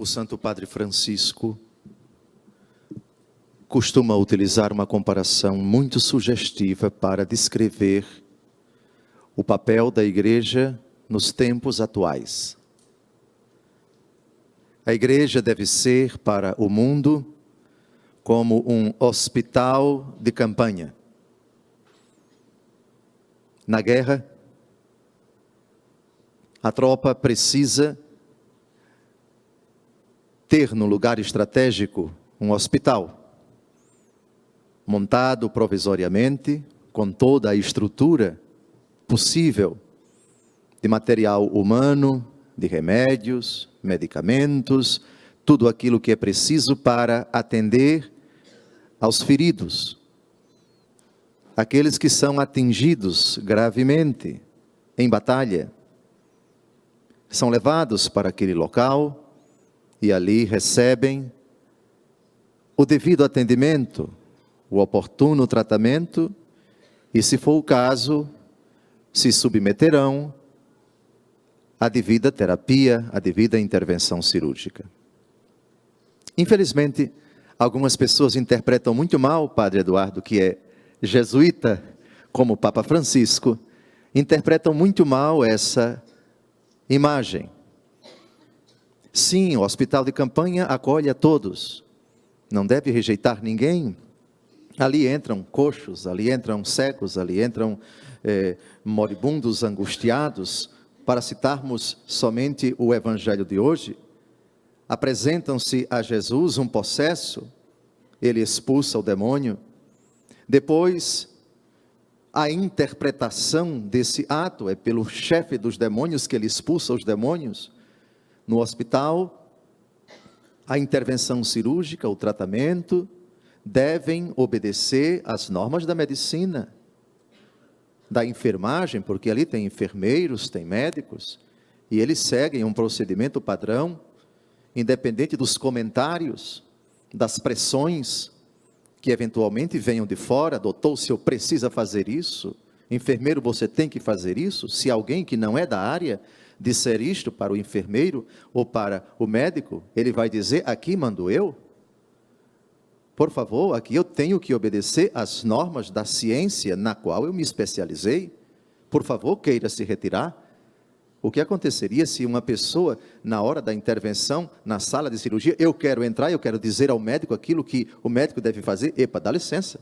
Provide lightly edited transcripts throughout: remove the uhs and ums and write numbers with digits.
O Santo Padre Francisco costuma utilizar uma comparação muito sugestiva para descrever o papel da Igreja nos tempos atuais. A Igreja deve ser para o mundo como um hospital de campanha. Na guerra, a tropa precisa ter no lugar estratégico um hospital, montado provisoriamente, com toda a estrutura possível de material humano, de remédios, medicamentos, tudo aquilo que é preciso para atender aos feridos, aqueles que são atingidos gravemente em batalha, são levados para aquele local e ali recebem o devido atendimento, o oportuno tratamento e, se for o caso, se submeterão à devida terapia, à devida intervenção cirúrgica. Infelizmente, algumas pessoas interpretam muito mal o Padre Eduardo, que é jesuíta, como o Papa Francisco, interpretam muito mal essa imagem. Sim, o hospital de campanha acolhe a todos, não deve rejeitar ninguém. Ali entram coxos, ali entram cegos, ali entram moribundos, angustiados. Para citarmos somente o Evangelho de hoje, apresentam-se a Jesus um possesso, ele expulsa o demônio. Depois, a interpretação desse ato é pelo chefe dos demônios que ele expulsa os demônios. No hospital, a intervenção cirúrgica, o tratamento, devem obedecer às normas da medicina, da enfermagem, porque ali tem enfermeiros, tem médicos, e eles seguem um procedimento padrão, independente dos comentários, das pressões que eventualmente venham de fora. Doutor, o senhor precisa fazer isso? Enfermeiro, você tem que fazer isso? Se alguém que não é da área disser isto para o enfermeiro ou para o médico, ele vai dizer: aqui mando eu? Por favor, aqui eu tenho que obedecer às normas da ciência na qual eu me especializei. Por favor, queira se retirar. O que aconteceria se uma pessoa, na hora da intervenção, na sala de cirurgia, eu quero entrar, eu quero dizer ao médico aquilo que o médico deve fazer? Epa, dá licença.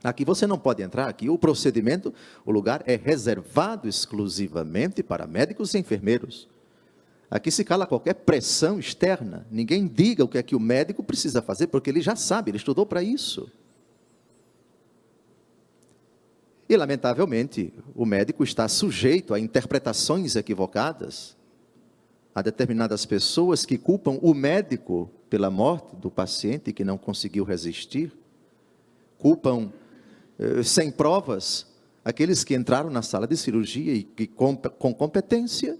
Aqui você não pode entrar, aqui o procedimento, o lugar é reservado exclusivamente para médicos e enfermeiros. Aqui se cala qualquer pressão externa, ninguém diga o que é que o médico precisa fazer, porque ele já sabe, ele estudou para isso. E, lamentavelmente, o médico está sujeito a interpretações equivocadas, a determinadas pessoas que culpam o médico pela morte do paciente que não conseguiu resistir, culpam sem provas aqueles que entraram na sala de cirurgia e que com competência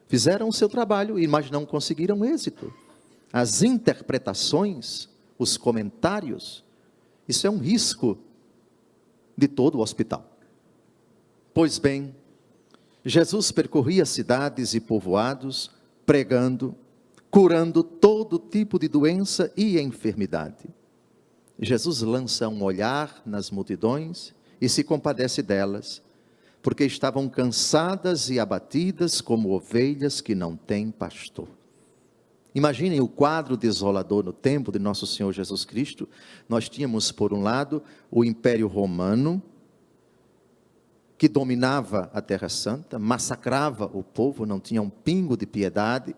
fizeram o seu trabalho, mas não conseguiram êxito. As interpretações, os comentários, isso é um risco de todo o hospital. Pois bem, Jesus percorria cidades e povoados, pregando, curando todo tipo de doença e enfermidade. Jesus lança um olhar nas multidões e se compadece delas, porque estavam cansadas e abatidas como ovelhas que não têm pastor. Imaginem o quadro desolador no tempo de nosso Senhor Jesus Cristo. Nós tínhamos, por um lado, o Império Romano, que dominava a Terra Santa, massacrava o povo, não tinha um pingo de piedade,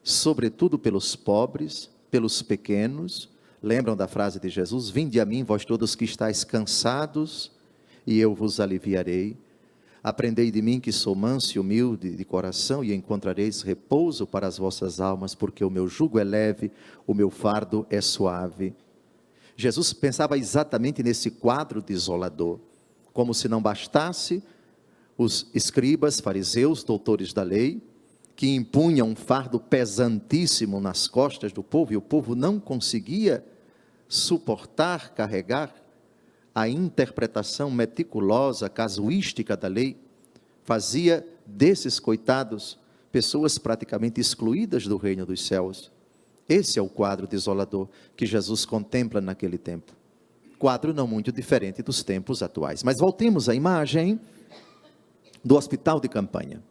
sobretudo pelos pobres, pelos pequenos. Lembram da frase de Jesus? Vinde a mim, vós todos que estáis cansados, e eu vos aliviarei. Aprendei de mim que sou manso e humilde de coração, e encontrareis repouso para as vossas almas, porque o meu jugo é leve, o meu fardo é suave. Jesus pensava exatamente nesse quadro desolador, como se não bastasse os escribas, fariseus, doutores da lei, que impunham um fardo pesantíssimo nas costas do povo, e o povo não conseguia suportar, carregar a interpretação meticulosa, casuística da lei, fazia desses coitados pessoas praticamente excluídas do reino dos céus. Esse é o quadro desolador que Jesus contempla naquele tempo. Quadro não muito diferente dos tempos atuais. Mas voltemos à imagem do hospital de campanha.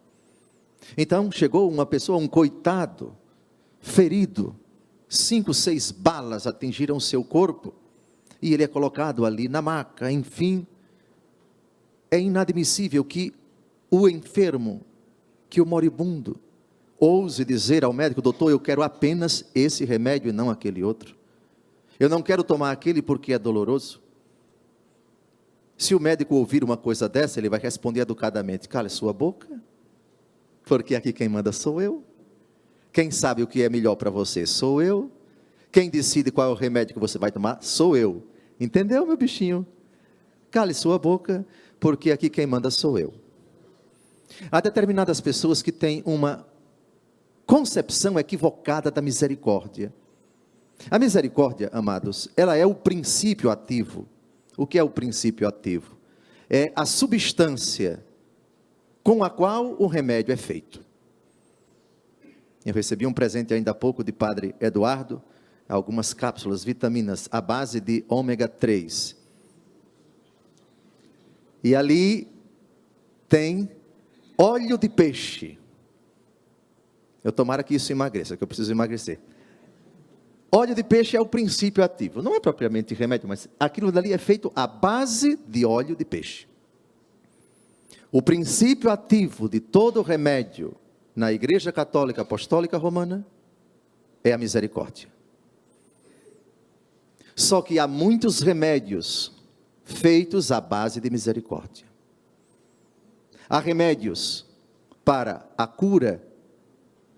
Então chegou uma pessoa, um coitado, ferido, 5, 6 balas atingiram seu corpo, e ele é colocado ali na maca. Enfim, é inadmissível que o enfermo, que o moribundo, ouse dizer ao médico: doutor, eu quero apenas esse remédio e não aquele outro. Eu não quero tomar aquele porque é doloroso. Se o médico ouvir uma coisa dessa, ele vai responder educadamente: cale sua boca, porque aqui quem manda sou eu. Quem sabe o que é melhor para você sou eu. Quem decide qual é o remédio que você vai tomar sou eu. Entendeu, meu bichinho? Cale sua boca, porque aqui quem manda sou eu. Há determinadas pessoas que têm uma concepção equivocada da misericórdia. A misericórdia, amados, ela é o princípio ativo. O que é o princípio ativo? É a substância com a qual o remédio é feito. Eu recebi um presente ainda há pouco de Padre Eduardo, algumas cápsulas, vitaminas, à base de ômega 3. E ali tem óleo de peixe. Eu tomara que isso emagreça, que eu preciso emagrecer. Óleo de peixe é o princípio ativo. Não é propriamente remédio, mas aquilo dali é feito à base de óleo de peixe. O princípio ativo de todo remédio na Igreja Católica Apostólica Romana é a misericórdia. Só que há muitos remédios feitos à base de misericórdia. Há remédios para a cura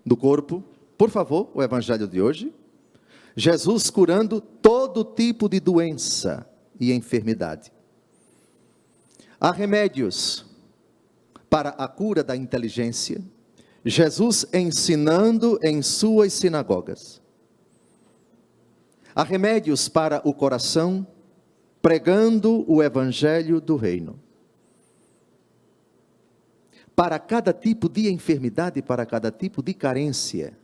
do corpo. Por favor, o evangelho de hoje. Jesus curando todo tipo de doença e enfermidade. Há remédios para a cura da inteligência. Jesus ensinando em suas sinagogas. Há remédios para o coração, pregando o evangelho do reino. Para cada tipo de enfermidade, para cada tipo de carência,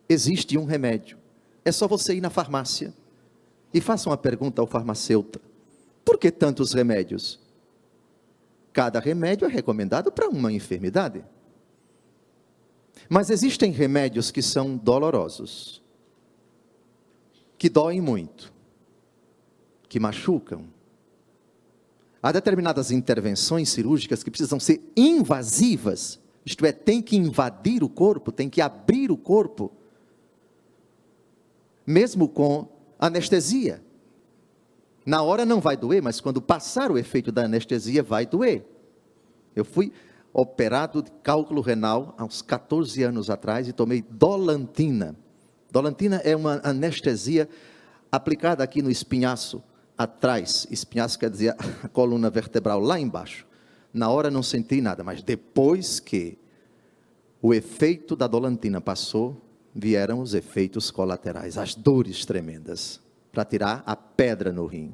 existe um remédio. É só você ir na farmácia e faça uma pergunta ao farmacêutico: por que tantos remédios? Cada remédio é recomendado para uma enfermidade. Mas existem remédios que são dolorosos, que doem muito, que machucam. Há determinadas intervenções cirúrgicas que precisam ser invasivas, isto é, tem que invadir o corpo, tem que abrir o corpo, mesmo com anestesia. Na hora não vai doer, mas quando passar o efeito da anestesia vai doer. Eu fui operado de cálculo renal há uns 14 anos atrás e tomei Dolantina. Dolantina é uma anestesia aplicada aqui no espinhaço atrás. Espinhaço quer dizer a coluna vertebral lá embaixo. Na hora não senti nada, mas depois que o efeito da Dolantina passou, vieram os efeitos colaterais, as dores tremendas, para tirar a pedra no rim,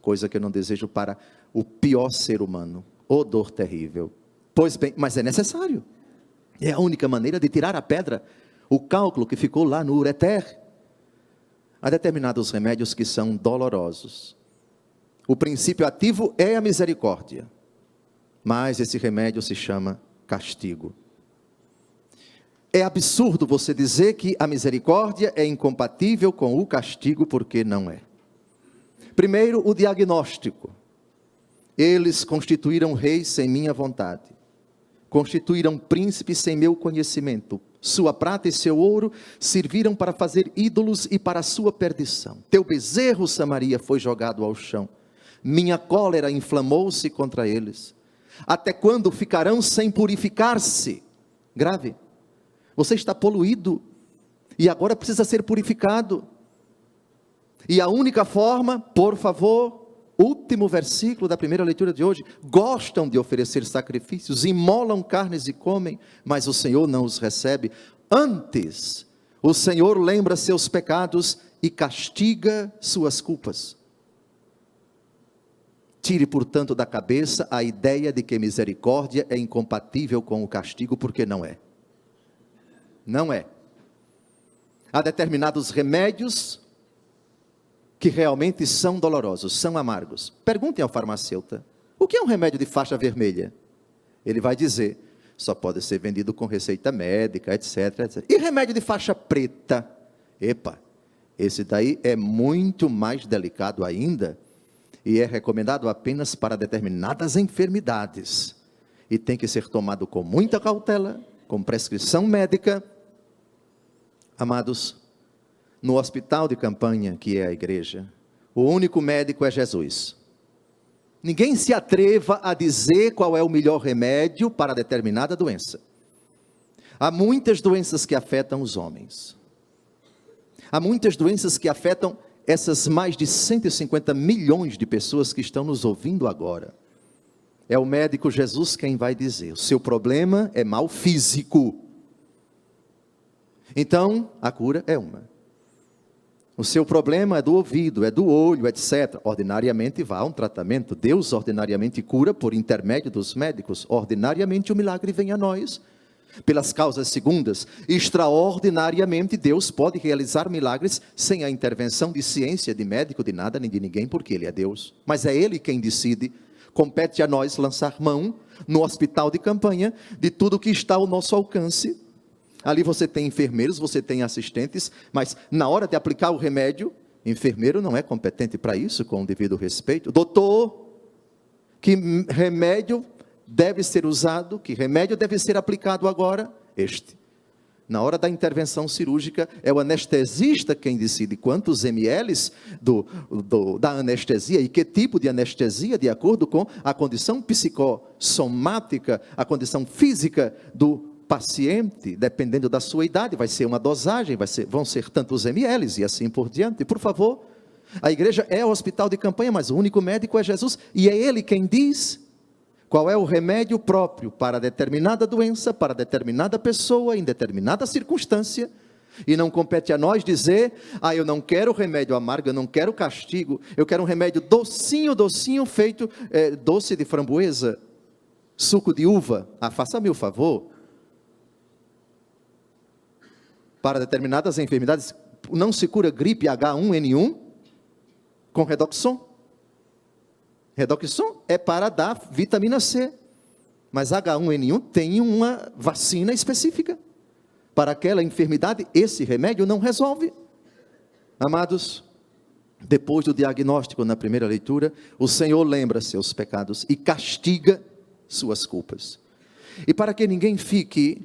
coisa que eu não desejo para o pior ser humano, ô dor terrível. Pois bem, mas é necessário, é a única maneira de tirar a pedra, o cálculo que ficou lá no ureter. Há determinados remédios que são dolorosos, o princípio ativo é a misericórdia, mas esse remédio se chama castigo. É absurdo você dizer que a misericórdia é incompatível com o castigo, porque não é. Primeiro, o diagnóstico. Eles constituíram reis sem minha vontade, constituíram príncipes sem meu conhecimento. Sua prata e seu ouro serviram para fazer ídolos e para a sua perdição. Teu bezerro, Samaria, foi jogado ao chão. Minha cólera inflamou-se contra eles. Até quando ficarão sem purificar-se? Grave. Você está poluído e agora precisa ser purificado. E a única forma, por favor, último versículo da primeira leitura de hoje: gostam de oferecer sacrifícios, imolam carnes e comem, mas o Senhor não os recebe. Antes, o Senhor lembra seus pecados e castiga suas culpas. Tire, portanto, da cabeça a ideia de que misericórdia é incompatível com o castigo, porque não é. Não é. Há determinados remédios que realmente são dolorosos, são amargos. Perguntem ao farmacêutico, o que é um remédio de faixa vermelha? Ele vai dizer, só pode ser vendido com receita médica, etc, etc. E remédio de faixa preta? Epa, esse daí é muito mais delicado ainda, e é recomendado apenas para determinadas enfermidades, e tem que ser tomado com muita cautela, com prescrição médica. Amados, no hospital de campanha, que é a igreja, o único médico é Jesus. Ninguém se atreva a dizer qual é o melhor remédio para determinada doença. Há muitas doenças que afetam os homens. Há muitas doenças que afetam essas mais de 150 milhões de pessoas que estão nos ouvindo agora. É o médico Jesus quem vai dizer, o seu problema é mal físico. Então, a cura é uma. O seu problema é do ouvido, é do olho, etc. Ordinariamente vá a um tratamento. Deus ordinariamente cura por intermédio dos médicos. Ordinariamente o milagre vem a nós pelas causas segundas. Extraordinariamente Deus pode realizar milagres sem a intervenção de ciência, de médico, de nada, nem de ninguém, porque Ele é Deus. Mas é Ele quem decide. Compete a nós lançar mão no hospital de campanha de tudo que está ao nosso alcance. Ali você tem enfermeiros, você tem assistentes, mas na hora de aplicar o remédio, enfermeiro não é competente para isso, com o devido respeito. Doutor, que remédio deve ser usado, que remédio deve ser aplicado agora? Este. Na hora da intervenção cirúrgica, é o anestesista quem decide quantos ml da anestesia e que tipo de anestesia, de acordo com a condição psicossomática, a condição física do paciente, dependendo da sua idade, vai ser uma dosagem, vão ser tantos ml e assim por diante. Por favor, a igreja é o hospital de campanha, mas o único médico é Jesus, e é Ele quem diz qual é o remédio próprio para determinada doença, para determinada pessoa, em determinada circunstância, e não compete a nós dizer, eu não quero remédio amargo, eu não quero castigo, eu quero um remédio docinho, docinho, feito, doce de framboesa, suco de uva, faça-me o favor. Para determinadas enfermidades, não se cura gripe H1N1 com Redoxon. Redoxon é para dar vitamina C, mas H1N1 tem uma vacina específica. Para aquela enfermidade, esse remédio não resolve. Amados, depois do diagnóstico na primeira leitura, o Senhor lembra seus pecados e castiga suas culpas. E para que ninguém fique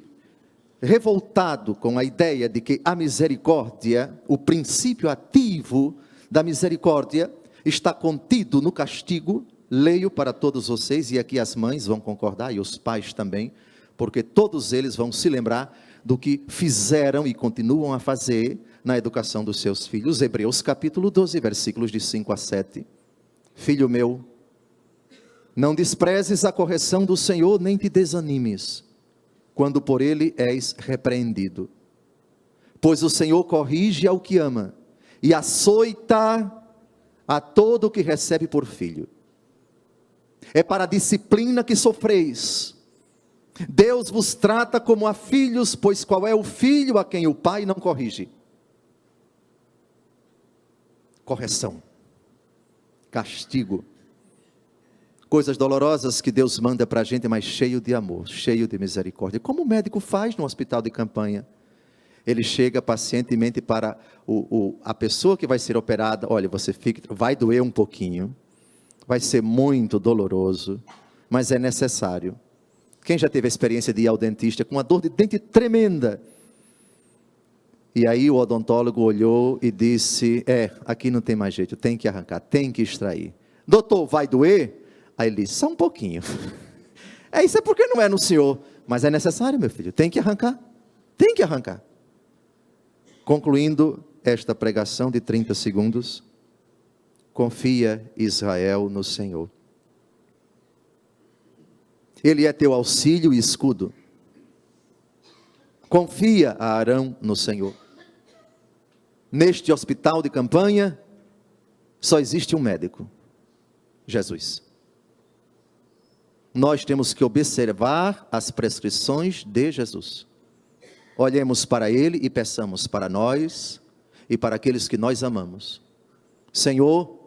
revoltado com a ideia de que a misericórdia, o princípio ativo da misericórdia, está contido no castigo, leio para todos vocês, e aqui as mães vão concordar, e os pais também, porque todos eles vão se lembrar do que fizeram e continuam a fazer na educação dos seus filhos. Hebreus capítulo 12, versículos de 5 a 7. Filho meu, não desprezes a correção do Senhor, nem te desanimes, quando por ele és repreendido. Pois o Senhor corrige ao que ama, e açoita a todo o que recebe por filho. É para a disciplina que sofreis. Deus vos trata como a filhos, pois qual é o filho a quem o pai não corrige? Correção, castigo, coisas dolorosas que Deus manda para a gente, mas cheio de amor, cheio de misericórdia. Como o médico faz no hospital de campanha? Ele chega pacientemente para a pessoa que vai ser operada. Olha, vai doer um pouquinho, vai ser muito doloroso, mas é necessário. Quem já teve a experiência de ir ao dentista com uma dor de dente tremenda? E aí o odontólogo olhou e disse, aqui não tem mais jeito, tem que arrancar, tem que extrair. Doutor, vai doer? Aí ele disse, só um pouquinho. Isso é porque não é no senhor, mas é necessário, meu filho, tem que arrancar, tem que arrancar. Concluindo esta pregação de 30 segundos, confia, Israel, no Senhor. Ele é teu auxílio e escudo. Confia, Arão, no Senhor. Neste hospital de campanha, só existe um médico, Jesus. Nós temos que observar as prescrições de Jesus. olhemos para Ele e peçamos para nós e para aqueles que nós amamos: Senhor,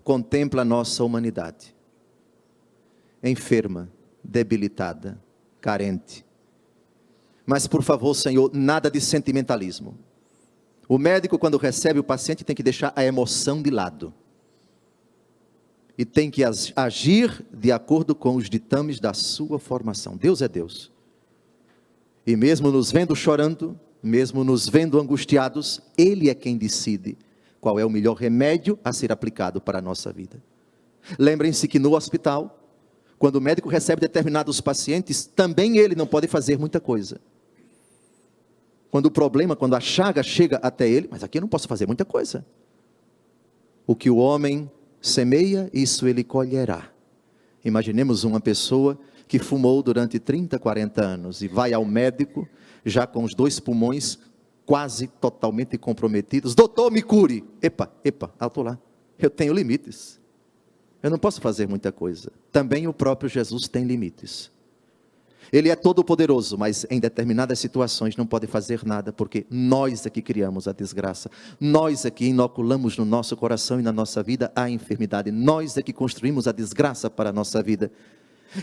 contempla a nossa humanidade, enferma, debilitada, carente. Mas por favor, Senhor, nada de sentimentalismo. O médico, quando recebe o paciente, tem que deixar a emoção de lado. E tem que agir de acordo com os ditames da sua formação. Deus é Deus. E mesmo nos vendo chorando, mesmo nos vendo angustiados, Ele é quem decide qual é o melhor remédio a ser aplicado para a nossa vida. Lembrem-se que no hospital, quando o médico recebe determinados pacientes, também ele não pode fazer muita coisa. Quando o problema, quando a chaga chega até ele, mas aqui eu não posso fazer muita coisa. O que o homem semeia, isso ele colherá. Imaginemos uma pessoa que fumou durante 30, 40 anos e vai ao médico, já com os 2 pulmões quase totalmente comprometidos. Doutor, me cure. Epa, alto lá. Eu tenho limites. Eu não posso fazer muita coisa. Também o próprio Jesus tem limites. Ele é todo poderoso, mas em determinadas situações não pode fazer nada, porque nós é que criamos a desgraça, nós é que inoculamos no nosso coração e na nossa vida a enfermidade, nós é que construímos a desgraça para a nossa vida.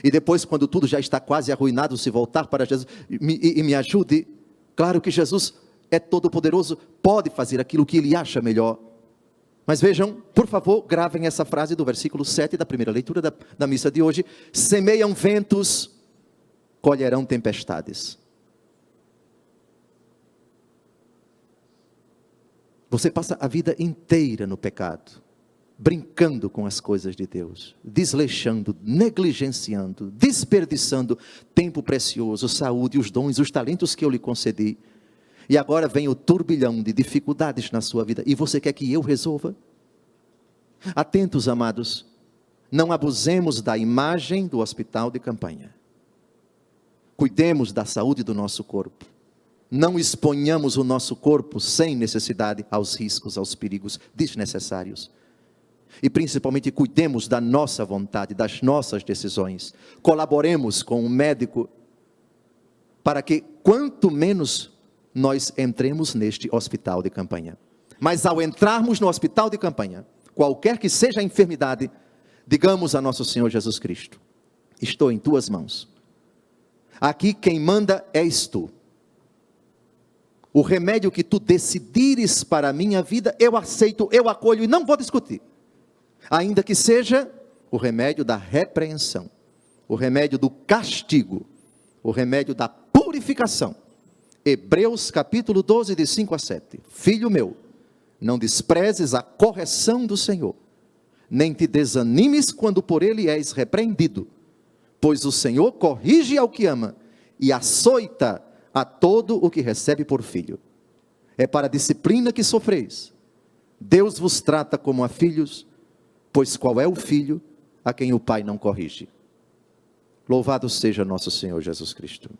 E depois, quando tudo já está quase arruinado, se voltar para Jesus e me ajude, claro que Jesus é todo poderoso, pode fazer aquilo que Ele acha melhor. Mas vejam, por favor, gravem essa frase do versículo 7 da primeira leitura da missa de hoje: semeiam ventos, colherão tempestades. Você passa a vida inteira no pecado, brincando com as coisas de Deus, desleixando, negligenciando, desperdiçando tempo precioso, saúde, os dons, os talentos que eu lhe concedi. E agora vem o turbilhão de dificuldades na sua vida, e você quer que eu resolva? Atentos, amados, não abusemos da imagem do hospital de campanha. Cuidemos da saúde do nosso corpo. Não exponhamos o nosso corpo sem necessidade aos riscos, aos perigos desnecessários. E principalmente cuidemos da nossa vontade, das nossas decisões. Colaboremos com o médico para que quanto menos nós entremos neste hospital de campanha. Mas ao entrarmos no hospital de campanha, qualquer que seja a enfermidade, digamos a nosso Senhor Jesus Cristo: estou em tuas mãos. Aqui quem manda és tu. O remédio que tu decidires para a minha vida, eu aceito, eu acolho e não vou discutir. Ainda que seja o remédio da repreensão, o remédio do castigo, o remédio da purificação. Hebreus capítulo 12, de 5 a 7. Filho meu, não desprezes a correção do Senhor, nem te desanimes quando por ele és repreendido. Pois o Senhor corrige ao que ama e açoita a todo o que recebe por filho. É para a disciplina que sofreis. Deus vos trata como a filhos, pois qual é o filho a quem o Pai não corrige? Louvado seja nosso Senhor Jesus Cristo.